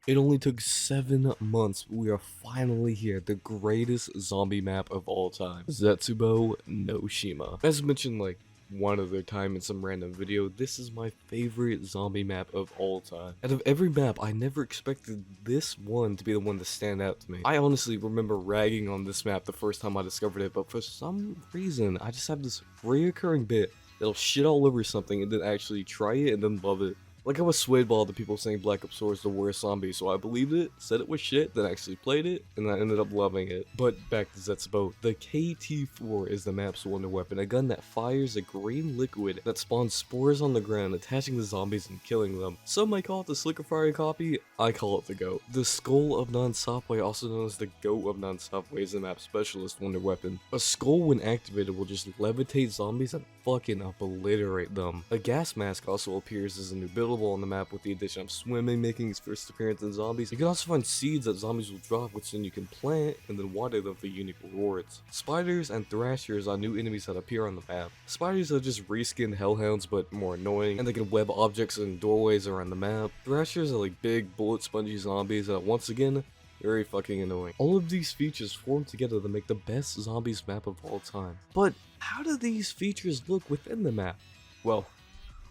It only took 7 months, but we are finally here, the greatest zombie map of all time. Zetsubou no Shima. As mentioned like one other time in some random video, this is my favorite zombie map of all time. Out of every map, I never expected this one to be the one to stand out to me. I honestly remember ragging on this map the first time I discovered it, but for some reason, I just have this reoccurring bit that'll shit all over something and then actually try it and then love it. Like I was swayed by all the people saying Black Ops 4 is the worst zombie, so I believed it, said it was shit, then actually played it, and I ended up loving it. But back to Zetsubou. The KT-4 is the map's wonder weapon, a gun that fires a green liquid that spawns spores on the ground, attaching the zombies and killing them. Some might call it the Slickerfire copy, I call it the GOAT. The Skull of Non-Stopway, also known as the GOAT of Non-Stopway, is the map's specialist wonder weapon. A skull when activated will just levitate zombies and fucking obliterate them. A gas mask also appears as a new build on the map with the addition of swimming making its first appearance in zombies. You can also find seeds that zombies will drop, which then you can plant and then water them for unique rewards. Spiders and thrashers are new enemies that appear on the map. Spiders are just reskinned hellhounds but more annoying, and they can web objects in doorways around the map. Thrashers are like big bullet spongy zombies that once again very fucking annoying. All of these features form together to make the best zombies map of all time. But how do these features look within the map? Well,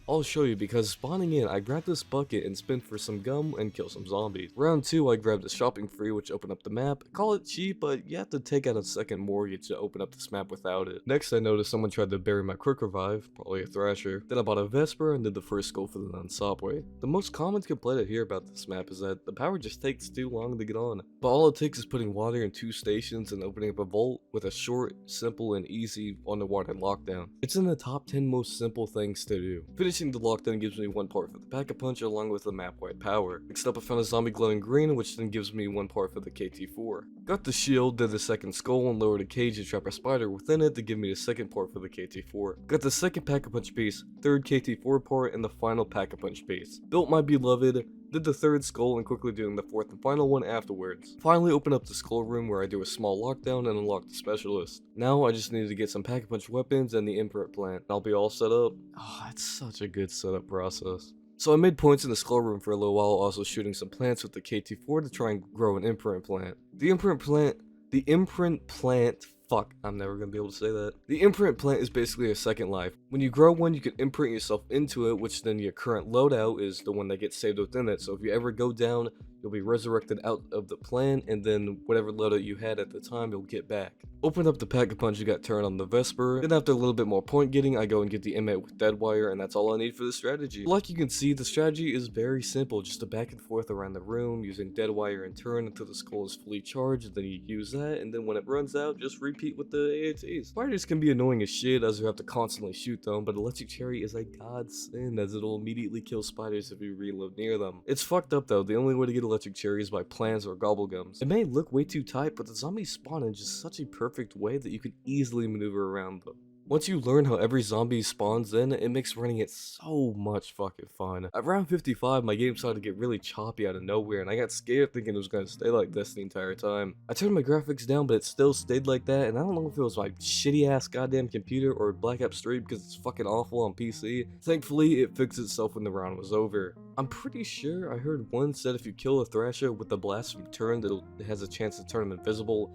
I'll show you, because spawning in, I grabbed this bucket and spin for some gum and kill some zombies. Round 2, I grabbed a shopping free which opened up the map. Call it cheap, but you have to take out a second mortgage to open up this map without it. Next, I noticed someone tried to bury my quick revive, probably a thrasher. Then I bought a Vesper and did the first skull for the non-stopway. The most common complaint I hear about this map is that the power just takes too long to get on. But all it takes is putting water in 2 stations and opening up a vault with a short, simple, and easy underwater lockdown. It's in the top 10 most simple things to do. Finishing the lockdown gives me 1 part for the pack-a-punch along with the map-wide power. Next up I found a zombie glowing green, which then gives me 1 part for the KT-4. Got the shield, did the second skull, and lowered a cage to trap a spider within it to give me the second part for the KT-4. Got the second pack-a-punch piece, third KT-4 part, and the final pack-a-punch piece. Built my beloved, did the third skull, and quickly doing the fourth and final one afterwards. Finally opened up the skull room where I do a small lockdown and unlock the specialist. Now I just need to get some pack-a-punch weapons and the imprint plant, and I'll be all set up. Oh, that's such a good setup process. So I made points in the skull room for a little while, also shooting some plants with the KT-4 to try and grow an imprint plant. The imprint plant, fuck, I'm never gonna be able to say that. The imprint plant is basically a second life. When you grow one, you can imprint yourself into it, which then your current loadout is the one that gets saved within it. So if you ever go down, you'll be resurrected out of the plant, and then whatever loadout you had at the time, you'll get back. Open up the pack-a-punch, you got turned on the Vesper. Then after a little bit more point getting, I go and get the inmate with dead wire, and that's all I need for the strategy. Like you can see, the strategy is very simple, just a back and forth around the room, using dead wire in turn until the skull is fully charged, and then you use that, and then when it runs out, just repeat with the AATs. Spiders can be annoying as shit, as you have to constantly shoot them, but electric cherry is a godsend, as it'll immediately kill spiders if you reload near them. It's fucked up though, the only way to get electric cherry is by plants or gobblegums. It may look way too tight, but the zombies spawn in just such a perfect way that you can easily maneuver around them. Once you learn how every zombie spawns in, it makes running it so much fucking fun. At round 55, my game started to get really choppy out of nowhere, and I got scared thinking it was going to stay like this the entire time. I turned my graphics down, but it still stayed like that, and I don't know if it was my shitty ass goddamn computer or Black Ops 3 because it's fucking awful on PC. Thankfully, it fixed itself when the round was over. I'm pretty sure I heard one said if you kill a thrasher with the blast from turn, it has a chance to turn him invisible.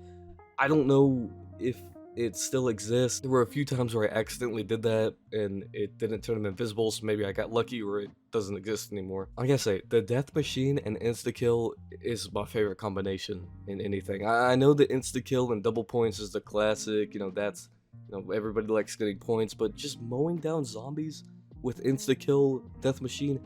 I don't know if it still exists. There were a few times where I accidentally did that and it didn't turn him invisible, so maybe I got lucky or it doesn't exist anymore. I gotta say, the death machine and insta-kill is my favorite combination in anything. I know that insta-kill and double points is the classic, that's, everybody likes getting points, but just mowing down zombies with insta-kill, death machine,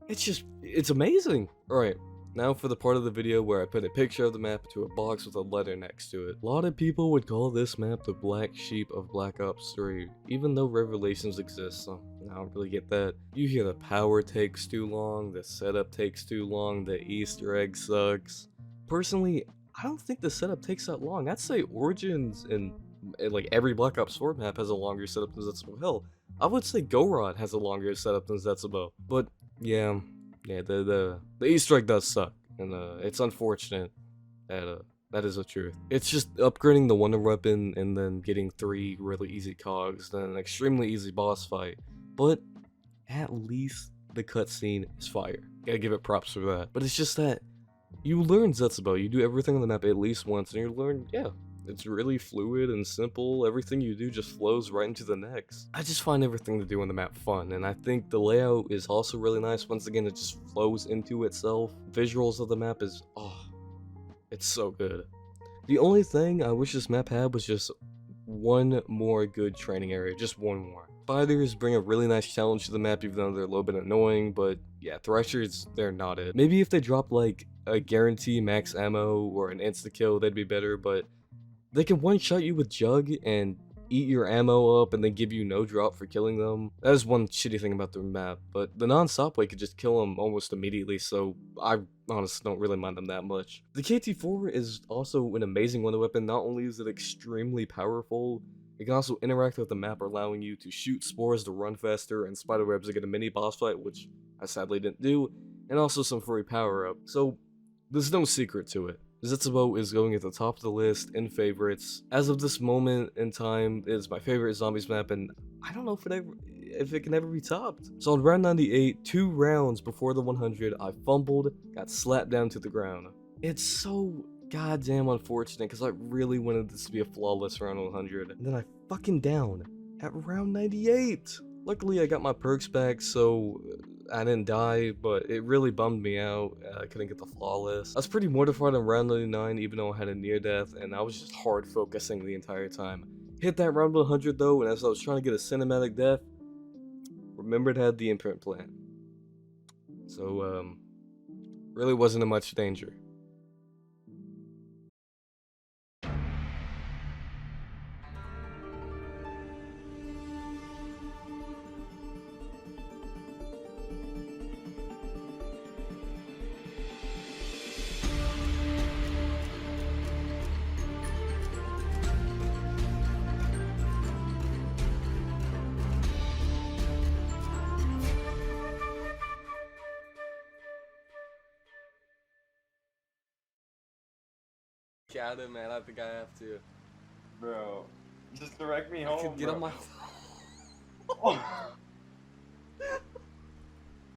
it's amazing. Alright. Now for the part of the video where I put a picture of the map into a box with a letter next to it. A lot of people would call this map the black sheep of Black Ops 3, even though Revelations exists, so I don't really get that. You hear the power takes too long, the setup takes too long, the Easter egg sucks. Personally, I don't think the setup takes that long. I'd say Origins and like every Black Ops 4 map has a longer setup than Zetsubou. Hell, I would say Gorod has a longer setup than Zetsubou. But yeah, the Easter egg does suck, and it's unfortunate that is the truth. It's just upgrading the wonder weapon and then getting 3 really easy cogs, then an extremely easy boss fight. But at least the cutscene is fire. Gotta give it props for that. But it's just that You learn Zetsubou, you do everything on the map at least once, and you learn, yeah, it's really fluid and simple. Everything you do just flows right into the next. I just find everything to do on the map fun, and I think the layout is also really nice. Once again, it just flows into itself. Visuals of the map is, oh, it's so good. The only thing I wish this map had was just one more good training area, just one more. Spiders bring a really nice challenge to the map, even though they're a little bit annoying, but yeah, Threshers, they're not it. Maybe if they dropped like a guarantee max ammo or an insta-kill, that'd be better, but they can one-shot you with Jug and eat your ammo up and then give you no drop for killing them. That is one shitty thing about the map, but the non-stop way could just kill them almost immediately, so I honestly don't really mind them that much. The KT-4 is also an amazing wonder weapon. Not only is it extremely powerful, it can also interact with the map, allowing you to shoot spores to run faster and spiderwebs to get a mini boss fight, which I sadly didn't do, and also some free power-up. So there's no secret to it. Zetsubou is going at the top of the list in favorites. As of this moment in time, it is my favorite zombies map, and I don't know if it can ever be topped. So on round 98, 2 rounds before the 100, I fumbled, got slapped down to the ground. It's so goddamn unfortunate because I really wanted this to be a flawless round 100, and then I fucking down at round 98. Luckily, I got my perks back, so I didn't die, but it really bummed me out. I couldn't get the flawless. I was pretty mortified on round 99, even though I had a near death, and I was just hard focusing the entire time. Hit that round 100 though, and as I was trying to get a cinematic death, remembered I had the imprint plant. So, really wasn't in much danger. Got it, man. I think I have to. Bro, just direct me I home, could get bro. on my.